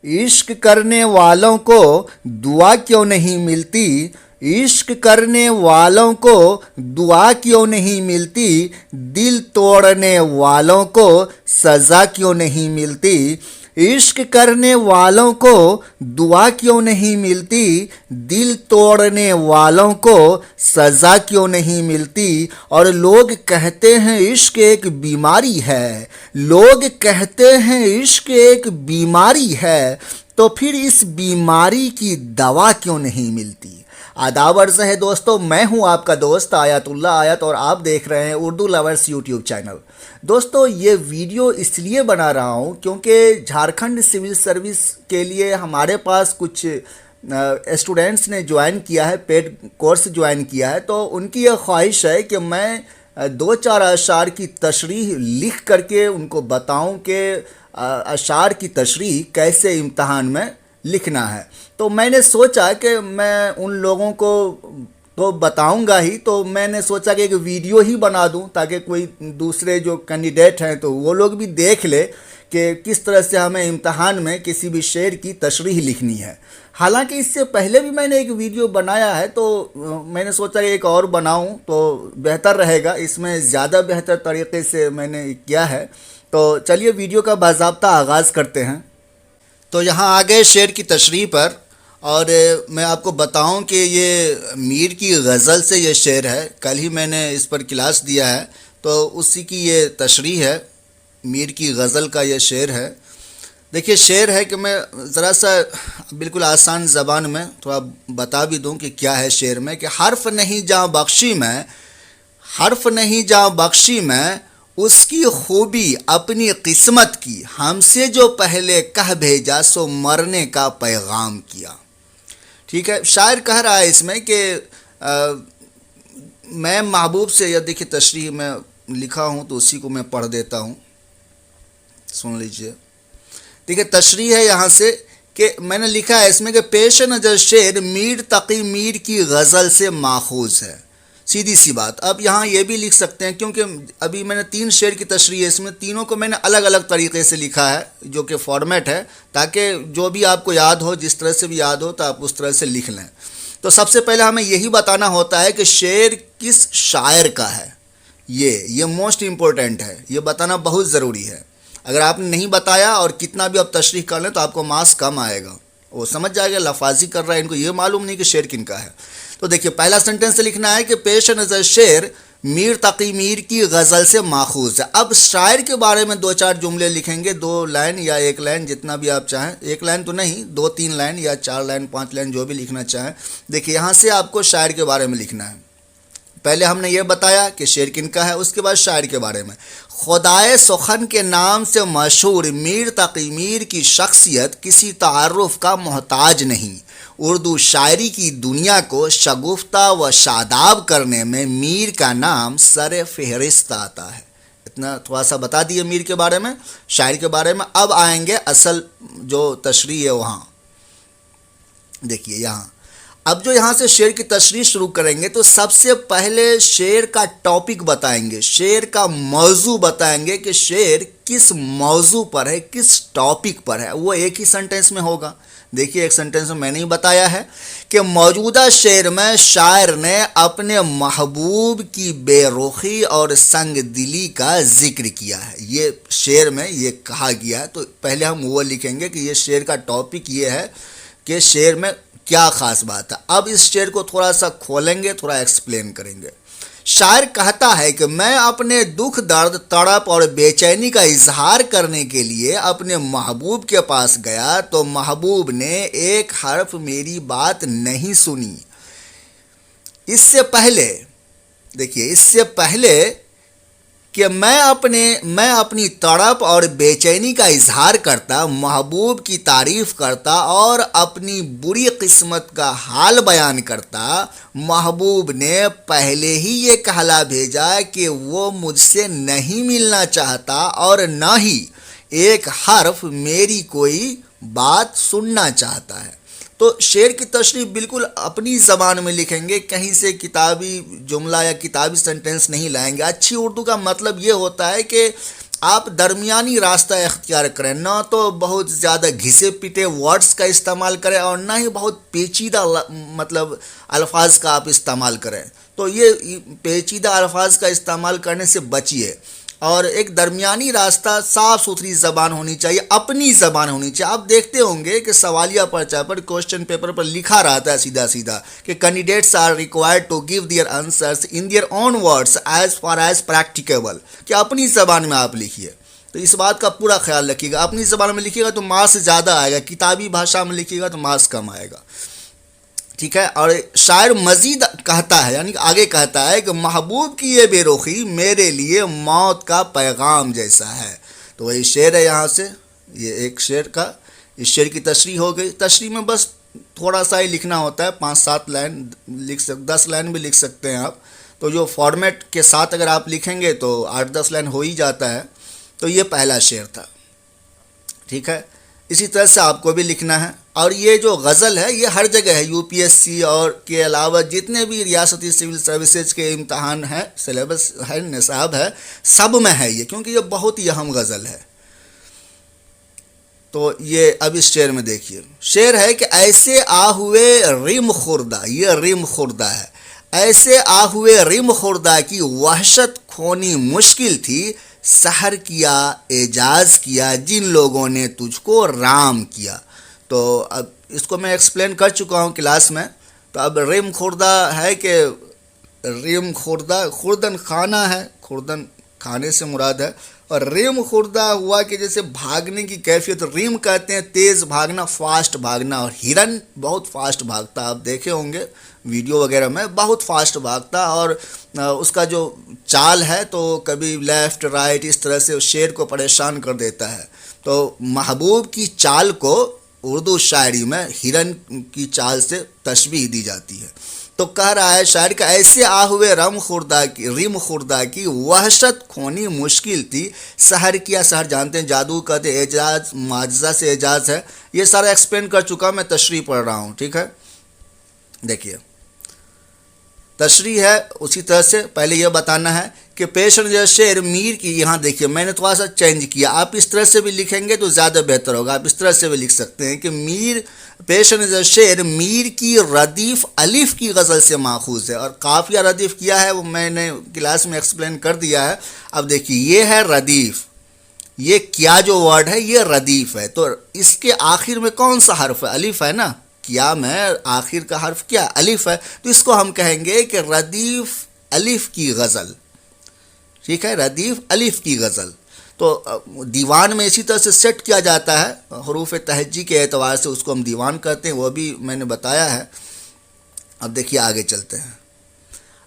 इश्क करने वालों को दुआ क्यों नहीं मिलती, इश्क करने वालों को दुआ क्यों नहीं मिलती, दिल तोड़ने वालों को सज़ा क्यों नहीं मिलती, इश्क करने वालों को दुआ क्यों नहीं मिलती, दिल तोड़ने वालों को सज़ा क्यों नहीं मिलती। और लोग कहते हैं इश्क एक बीमारी है, लोग कहते हैं इश्क एक बीमारी है, तो फिर इस बीमारी की दवा क्यों नहीं मिलती। आदाब अर्ज़ है दोस्तों, मैं हूं आपका दोस्त आयतुल्ला आयत और आप देख रहे हैं उर्दू लवर्स यूट्यूब चैनल। दोस्तों ये वीडियो इसलिए बना रहा हूं क्योंकि झारखंड सिविल सर्विस के लिए हमारे पास कुछ स्टूडेंट्स ने ज्वाइन किया है, पेड कोर्स ज्वाइन किया है, तो उनकी यह ख्वाहिश है कि मैं दो चार अशार की तशरीह लिख करके उनको बताऊं कि अशार की तशरीह कैसे इम्तहान में लिखना है। तो मैंने सोचा कि मैं उन लोगों को तो बताऊंगा ही, तो मैंने सोचा कि एक वीडियो ही बना दूं ताकि कोई दूसरे जो कैंडिडेट हैं तो वो लोग भी देख ले कि किस तरह से हमें इम्तहान में किसी भी शेर की तशरीह लिखनी है। हालांकि इससे पहले भी मैंने एक वीडियो बनाया है, तो मैंने सोचा कि एक और बनाऊं तो बेहतर रहेगा, इसमें ज़्यादा बेहतर तरीके से मैंने किया है। तो चलिए वीडियो का बाज़ाब्ता आगाज़ करते हैं। तो यहाँ आ गए शेर की तशरीह पर, और मैं आपको बताऊं कि ये मीर की गज़ल से ये शेर है। कल ही मैंने इस पर क्लास दिया है, तो उसी की ये तशरीह है। मीर की गज़ल का ये शेर है। देखिए शेर है कि मैं ज़रा सा बिल्कुल आसान ज़बान में थोड़ा बता भी दूं कि क्या है शेर में, कि हर्फ नहीं जहाँ बख्शी में, हर्फ नहीं जहाँ बख्शी में, उसकी खूबी अपनी किस्मत की, हमसे जो पहले कह भेजा सो मरने का पैगाम किया। ठीक है, शायर कह रहा है इसमें कि मैं महबूब से, यह देखिए तशरीह में लिखा हूँ तो उसी को मैं पढ़ देता हूँ, सुन लीजिए। देखिए तशरीह है यहाँ से कि मैंने लिखा है इसमें कि पेश नज़र शेर मीर तकी मीर की गज़ल से माखूज है। सीधी सी बात। अब यहाँ ये भी लिख सकते हैं, क्योंकि अभी मैंने 3 शेर की तशरीह है, इसमें तीनों को मैंने अलग अलग तरीके से लिखा है, जो कि फॉर्मेट है, ताकि जो भी आपको याद हो, जिस तरह से भी याद हो, तो आप उस तरह से लिख लें। तो सबसे पहले हमें यही बताना होता है कि शेर किस शायर का है। ये मोस्ट इम्पोर्टेंट है, ये बताना बहुत ज़रूरी है। अगर आपने नहीं बताया और कितना भी आप तशरीह कर लें तो आपको मार्क्स कम आएगा। वो समझ जाएगा लफाजी कर रहा है, इनको ये मालूम नहीं कि शेर किन का है। तो देखिए पहला सेंटेंस से लिखना है कि पेश नज़र शेर मीर तकी मीर की गज़ल से माखूज है। अब शायर के बारे में 2-4 जुमले लिखेंगे, 2 लाइन या 1 लाइन, जितना भी आप चाहें। 1 लाइन तो नहीं, 2-3 लाइन या 4 लाइन 5 लाइन, जो भी लिखना चाहें। देखिए यहाँ से आपको शायर के बारे में लिखना है। पहले हमने ये बताया कि शेर किनका है, उसके बाद शायर के बारे में। खुदाए सुखन के नाम से मशहूर मीर तकी मीर की शख्सियत किसी तारुफ का मोहताज नहीं। उर्दू शायरी की दुनिया को शगुफ्ता व शादाब करने में मीर का नाम सर फहरिस्त आता है। इतना थोड़ा सा बता दिए मीर के बारे में, शायर के बारे में। अब आएंगे असल जो तशरीह है वहाँ। देखिए यहाँ अब जो यहाँ से शेर की तशरीह शुरू करेंगे तो सबसे पहले शेर का टॉपिक बताएंगे, शेर का मौजू बताएंगे कि शेर किस मौजू पर है, किस टॉपिक पर है। वो एक ही सेंटेंस में होगा। देखिए एक सेंटेंस में मैंने ही बताया है कि मौजूदा शेर में शायर ने अपने महबूब की बेरुखी और संग दिली का जिक्र किया है। ये शेर में ये कहा गया है। तो पहले हम वो लिखेंगे कि ये शेर का टॉपिक ये है कि शेर में क्या ख़ास बात है। अब इस शेर को थोड़ा सा खोलेंगे, थोड़ा एक्सप्लेन करेंगे। शायर कहता है कि मैं अपने दुख दर्द तड़प और बेचैनी का इजहार करने के लिए अपने महबूब के पास गया तो महबूब ने एक हर्फ मेरी बात नहीं सुनी। इससे पहले देखिए, इससे पहले कि मैं अपनी तड़प और बेचैनी का इजहार करता, महबूब की तारीफ़ करता और अपनी बुरी किस्मत का हाल बयान करता, महबूब ने पहले ही ये कहला भेजा कि वो मुझसे नहीं मिलना चाहता और न ही एक हर्फ मेरी कोई बात सुनना चाहता है। तो शेर की तशरीह बिल्कुल अपनी ज़बान में लिखेंगे, कहीं से किताबी जुमला या किताबी सेंटेंस नहीं लाएंगे। अच्छी उर्दू का मतलब ये होता है कि آپ درمیانی راستہ اختیار کریں، نہ تو بہت زیادہ گھسے پیٹے ورڈز کا استعمال کریں اور نہ ہی بہت پیچیدہ مطلب الفاظ کا آپ استعمال کریں. تو یہ پیچیدہ الفاظ کا استعمال کرنے سے بچیے، اور ایک درمیانی راستہ صاف ستھری زبان ہونی چاہیے، اپنی زبان ہونی چاہیے. آپ دیکھتے ہوں گے کہ سوالیہ پرچہ پر کوشچن پیپر پر لکھا رہتا ہے سیدھا سیدھا کہ candidates are required to give their answers in their own words as far as practicable, کہ اپنی زبان میں آپ لکھیے. تو اس بات کا پورا خیال رکھیے گا، اپنی زبان میں لکھیے گا تو مارکس زیادہ آئے گا، کتابی بھاشا میں لکھیے گا تو مارکس کم آئے گا. ٹھیک ہے. اور شاعر مزید کہتا ہے، یعنی کہ آگے کہتا ہے کہ محبوب کی یہ بے رخی میرے لیے موت کا پیغام جیسا ہے. تو وہی شعر ہے یہاں سے، یہ ایک شعر کا، اس شعر کی تشریح ہو گئی. تشریح میں بس تھوڑا سا ہی لکھنا ہوتا ہے، 5-7 لائن لکھ 10 لائن بھی لکھ سکتے ہیں آپ. تو جو فارمیٹ کے ساتھ اگر آپ لکھیں گے تو 8-10 لائن ہو ہی جاتا ہے. تو یہ پہلا شعر تھا. ٹھیک ہے. اسی طرح سے آپ کو بھی لکھنا ہے. اور یہ جو غزل ہے یہ ہر جگہ ہے، یو پی ایس سی اور کے علاوہ جتنے بھی ریاستی سول سروسز کے امتحان ہیں، سلیبس ہے، نصاب ہے، سب میں ہے یہ، کیونکہ یہ بہت ہی اہم غزل ہے. تو یہ اب اس شعر میں دیکھیے، شعر ہے کہ ایسے آ ہوئے ریم خوردہ، یہ ریم خوردہ ہے، ایسے آ ہوئے ریم خوردہ کی وحشت کھونی مشکل تھی، سحر کیا اعجاز کیا جن لوگوں نے تجھ کو رام کیا. تو اب اس کو میں ایکسپلین کر چکا ہوں کلاس میں. تو اب ریم خوردہ ہے کہ ریم خوردہ خوردن خانہ ہے، خوردن کھانے سے مراد ہے، اور ریم خوردہ ہوا کہ جیسے بھاگنے کی کیفیت، ریم کہتے ہیں تیز بھاگنا، فاسٹ بھاگنا، اور ہرن بہت فاسٹ بھاگتا، آپ دیکھے ہوں گے ویڈیو وغیرہ میں، بہت فاسٹ بھاگتا، اور اس کا جو چال ہے تو کبھی لیفٹ رائٹ اس طرح سے شیر کو پریشان کر دیتا ہے. تو محبوب کی چال کو اردو شاعری میں ہرن کی چال سے تشبیہ دی جاتی ہے. تو کہہ رہا ہے شاعر کا ایسے آ ہوئے ریم خوردہ کی وحشت کھونی مشکل تھی، سحر کیا، سحر جانتے ہیں جادو کہتے، اعجاز معجزہ سے اعجاز ہے. یہ سارا ایکسپلین کر چکا، میں تشریح پڑھ رہا ہوں. ٹھیک ہے. دیکھیے تشریح ہے، اسی طرح سے پہلے یہ بتانا ہے کہ پیش نظر شعر میر کی، یہاں دیکھیے میں نے تھوڑا سا چینج کیا، آپ اس طرح سے بھی لکھیں گے تو زیادہ بہتر ہوگا. آپ اس طرح سے بھی لکھ سکتے ہیں کہ میر، پیش نظر شعر میر کی ردیف الف کی غزل سے ماخوذ ہے، اور قافیہ ردیف کیا ہے وہ میں نے کلاس میں ایکسپلین کر دیا ہے. اب دیکھیے یہ ہے ردیف، یہ کیا جو ورڈ ہے یہ ردیف ہے. تو اس کے آخر میں کون سا حرف ہے؟ الف ہے نا. کیا میں آخر کا حرف کیا؟ الف ہے. تو اس کو ہم کہیں گے کہ ردیف الف کی غزل. ٹھیک ہے، ردیف الف کی غزل. تو دیوان میں اسی طرح سے سیٹ کیا جاتا ہے، حروف تہجی کے اعتبار سے اس کو ہم دیوان کہتے ہیں، وہ بھی میں نے بتایا ہے. اب دیکھیے آگے چلتے ہیں.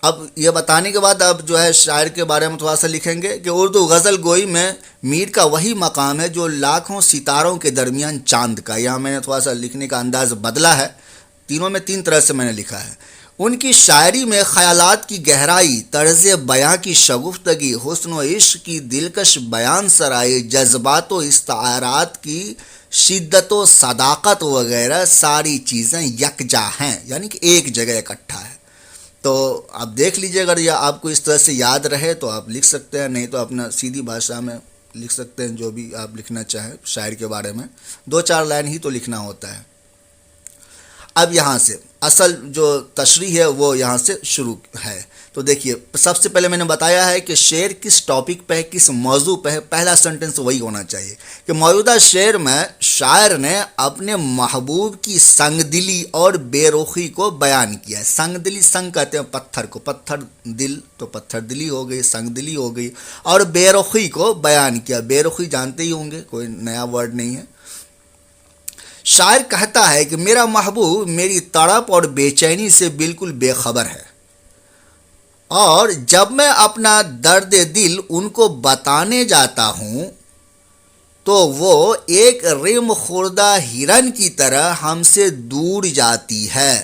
اب یہ بتانے کے بعد اب جو ہے شاعر کے بارے میں تھوڑا سا لکھیں گے کہ اردو غزل گوئی میں میر کا وہی مقام ہے جو لاکھوں ستاروں کے درمیان چاند کا. یہاں میں نے تھوڑا سا لکھنے کا انداز بدلا ہے، تینوں میں 3 طرح سے میں نے لکھا ہے. ان کی شاعری میں خیالات کی گہرائی، طرز بیاں کی شگفتگی، حسن و عشق کی دلکش بیان سرائی، جذبات و استعارات کی شدت و صداقت وغیرہ ساری چیزیں یکجا ہیں، یعنی کہ ایک جگہ اکٹھا ہے. تو آپ دیکھ لیجئے، اگر یہ آپ کو اس طرح سے یاد رہے تو آپ لکھ سکتے ہیں، نہیں تو اپنا سیدھی بھاشا میں لکھ سکتے ہیں جو بھی آپ لکھنا چاہیں شاعر کے بارے میں. 2-4 لائن ہی تو لکھنا ہوتا ہے. اب یہاں سے اصل جو تشریح ہے وہ یہاں سے شروع ہے. تو دیکھیے سب سے پہلے میں نے بتایا ہے کہ شعر کس ٹاپک پہ ہے، کس موضوع پہ ہے. پہلا سنٹنس وہی ہونا چاہیے کہ موجودہ شعر میں شاعر نے اپنے محبوب کی سنگ دلی اور بے رخی کو بیان کیا ہے. سنگ دلی، سنگ کہتے ہیں پتھر کو، پتھر دل تو پتھر دلی ہو گئی، سنگ دلی ہو گئی، اور بے رخی کو بیان کیا. بے رخی جانتے ہی ہوں گے، کوئی نیا ورڈ نہیں ہے. شاعر کہتا ہے کہ میرا محبوب میری تڑپ اور بے چینی سے بالکل بے خبر ہے، اور جب میں اپنا درد دل ان کو بتانے جاتا ہوں تو وہ ایک ریم خوردہ ہرن کی طرح ہم سے دور جاتی ہے.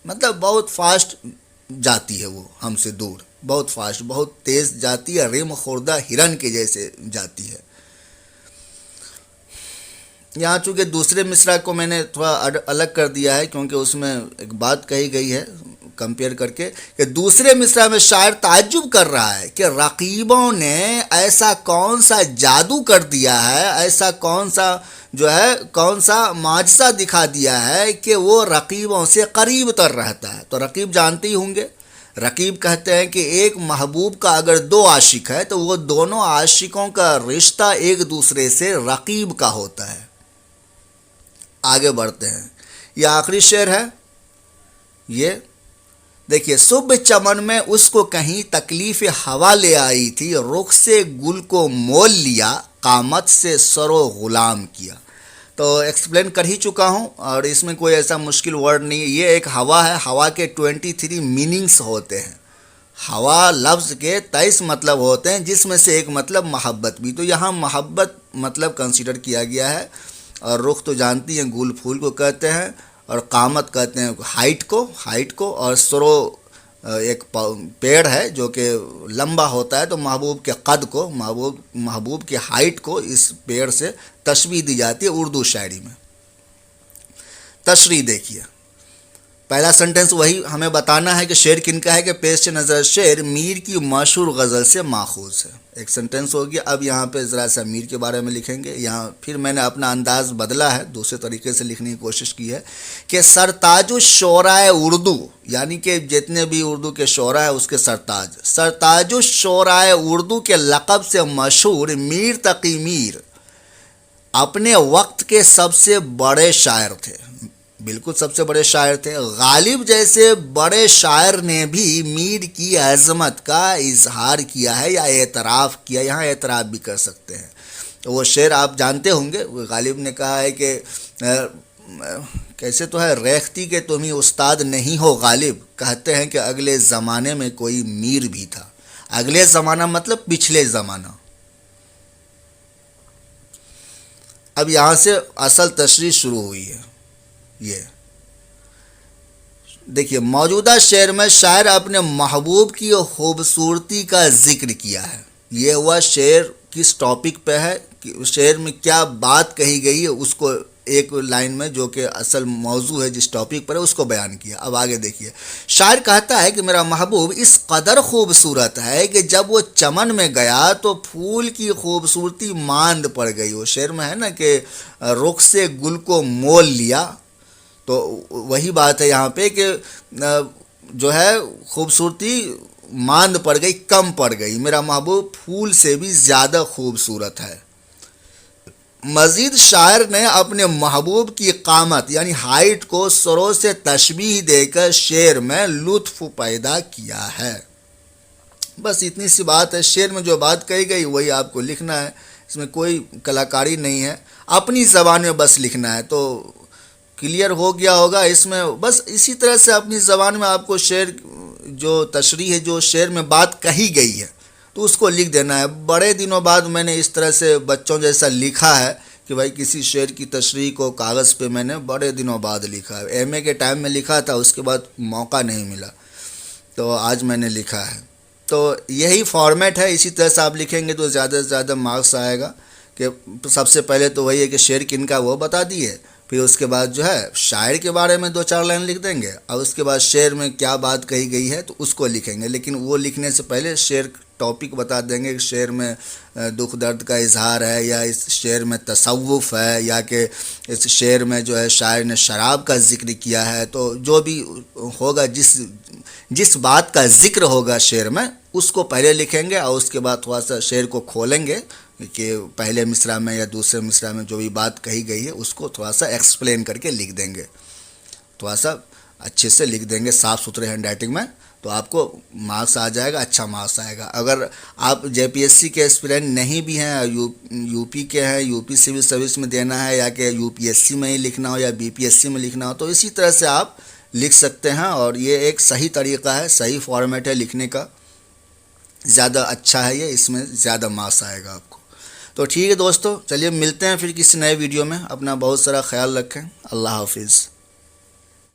مطلب بہت فاسٹ جاتی ہے، وہ ہم سے دور، بہت فاسٹ، بہت تیز جاتی ہے، ریم خوردہ ہرن کے جیسے جاتی ہے. یہاں چونکہ دوسرے مصرع کو میں نے تھوڑا الگ کر دیا ہے کیونکہ اس میں ایک بات کہی گئی ہے कंपेयर करके कि दूसरे मिसरा में शायर ताज्जुब कर रहा है कि रकीबों ने ऐसा कौन सा जादू कर दिया है, ऐसा कौन सा जो है कौन सा माजसा दिखा दिया है कि वो रकीबों से करीब तर रहता है। तो रकीब जानते ही होंगे, रकीब कहते हैं कि एक महबूब का अगर दो आशिक है तो वो दोनों आशिकों का रिश्ता एक दूसरे से रकीब का होता है। आगे बढ़ते हैं, ये आखिरी शेर है। ये देखिए, सुबह चमन में उसको कहीं तकलीफ हवा ले आई थी, रुख से गुल को मोल लिया, कामत से सरो गुलाम किया। तो एक्सप्लेन कर ही चुका हूँ और इसमें कोई ऐसा मुश्किल वर्ड नहीं है। ये एक हवा है, हवा के 23 मीनिंग्स होते हैं। हवा लफ्ज़ के 23 मतलब होते हैं, जिसमें से एक मतलब मोहब्बत भी। तो यहाँ मोहब्बत मतलब कंसीडर किया गया है। और रुख तो जानती हैं गुल फूल को कहते हैं, और कामत कहते हैं हाइट को, और सरो एक पेड़ है जो कि लंबा होता है। तो महबूब के कद को, महबूब के हाइट को इस पेड़ से तशबीह दी जाती है उर्दू शायरी में। तशरीह देखिए, पहला सेंटेंस वही हमें बताना है कि शेर किनका है कि पेश नज़र शेर मीर की मशहूर गज़ल से माखूज है। एक सेंटेंस हो गया। अब यहाँ पे ज़रा सा मीर के बारे में लिखेंगे। यहाँ फिर मैंने अपना अंदाज़ बदला है, दूसरे तरीके से लिखने की कोशिश की है कि सरताज शोराए उर्दू, यानी कि जितने भी उर्दू के शोरा है उसके सरताज शोराए उर्दू के लक़ब से मशहूर मीर तकी मीर अपने वक्त के सबसे बड़े शायर थे। बिल्कुल सबसे बड़े शायर थे। गालिब जैसे बड़े शायर ने भी मीर की अज़मत का इजहार किया है या एतराफ़ किया। यहाँ एतराफ़ भी कर सकते हैं। तो वो शेर आप जानते होंगे। गालिब ने कहा है कि कैसे तो है, रेख्ती के तुम ही उस्ताद नहीं हो गालिब, कहते हैं कि अगले ज़माने में कोई मीर भी था। अगले ज़माना मतलब पिछले ज़माना। अब यहाँ से असल तशरीह शुरू हुई है। ये देखिए, मौजूदा शेर में शायर अपने महबूब की खूबसूरती का जिक्र किया है। ये हुआ शेर किस टॉपिक पे है, कि शेर में क्या बात कही गई है, उसको एक लाइन में जो कि असल मौजू है जिस टॉपिक पर है उसको बयान किया। अब आगे देखिए, शायर कहता है कि मेरा महबूब इस कदर खूबसूरत है कि जब वो चमन में गया तो फूल की खूबसूरती मांद पड़ गई। वो शेर में है ना कि रुख से गुल को मोल लिया, तो वही बात है यहाँ पे कि जो है खूबसूरती मांद पड़ गई, कम पड़ गई। मेरा महबूब फूल से भी ज़्यादा खूबसूरत है। मज़ीद शायर ने अपने महबूब की कामत यानी हाइट को सरों से तशबीह देकर शेर में लुत्फ़ पैदा किया है। बस इतनी सी बात है। शेर में जो बात कही गई वही आपको लिखना है, इसमें कोई कलाकारी नहीं है, अपनी ज़बान में बस लिखना है। तो क्लियर हो गया होगा। इसमें बस इसी तरह से अपनी ज़बान में आपको शेर जो तशरीह है, जो शेर में बात कही गई है, तो उसको लिख देना है। बड़े दिनों बाद मैंने इस तरह से बच्चों जैसा लिखा है कि भाई किसी शेर की तशरीह को कागज़ पे मैंने बड़े दिनों बाद लिखा है। एमए के टाइम में लिखा था, उसके बाद मौका नहीं मिला, तो आज मैंने लिखा है। तो यही फॉर्मेट है। इसी तरह से आप लिखेंगे तो ज़्यादा से ज़्यादा मार्क्स आएगा। कि सबसे पहले तो वही है कि शेर किनका वो बता दिए, फिर उसके बाद जो है शायर के बारे में 2-4 लाइन लिख देंगे, और उसके बाद शेर में क्या बात कही गई है तो उसको लिखेंगे। लेकिन वो लिखने से पहले शेर टॉपिक बता देंगे कि शेर में दुख दर्द का इजहार है, या इस शेर में तसव्वुफ़ है, या कि इस शेर में जो है शायर ने शराब का जिक्र किया है। तो जो भी होगा, जिस बात का जिक्र होगा शेर में, उसको पहले लिखेंगे, और उसके बाद थोड़ा सा शेर को खोलेंगे कि पहले मिसरा में या दूसरे मिसरा में जो भी बात कही गई है उसको थोड़ा सा एक्सप्लेन करके लिख देंगे। थोड़ा सा अच्छे से लिख देंगे साफ़ सुथरे हैंड राइटिंग में, तो आपको मार्क्स आ जाएगा, अच्छा मार्क्स आएगा। अगर आप जेपीएससी के एस्पिरेंट नहीं भी हैं, यूपी के हैं, यूपी सिविल सर्विस में देना है, या कि यूपीएससी में ही लिखना हो या बीपीएससी में लिखना हो, तो इसी तरह से आप लिख सकते हैं। और ये एक सही तरीका है, सही फॉर्मेट है लिखने का, ज़्यादा अच्छा है ये, इसमें ज़्यादा मार्क्स आएगा आपको। तो ठीक है दोस्तों, चलिए मिलते हैं फिर किसी नए वीडियो में। अपना बहुत सारा ख्याल रखें। अल्लाह हाफिज़।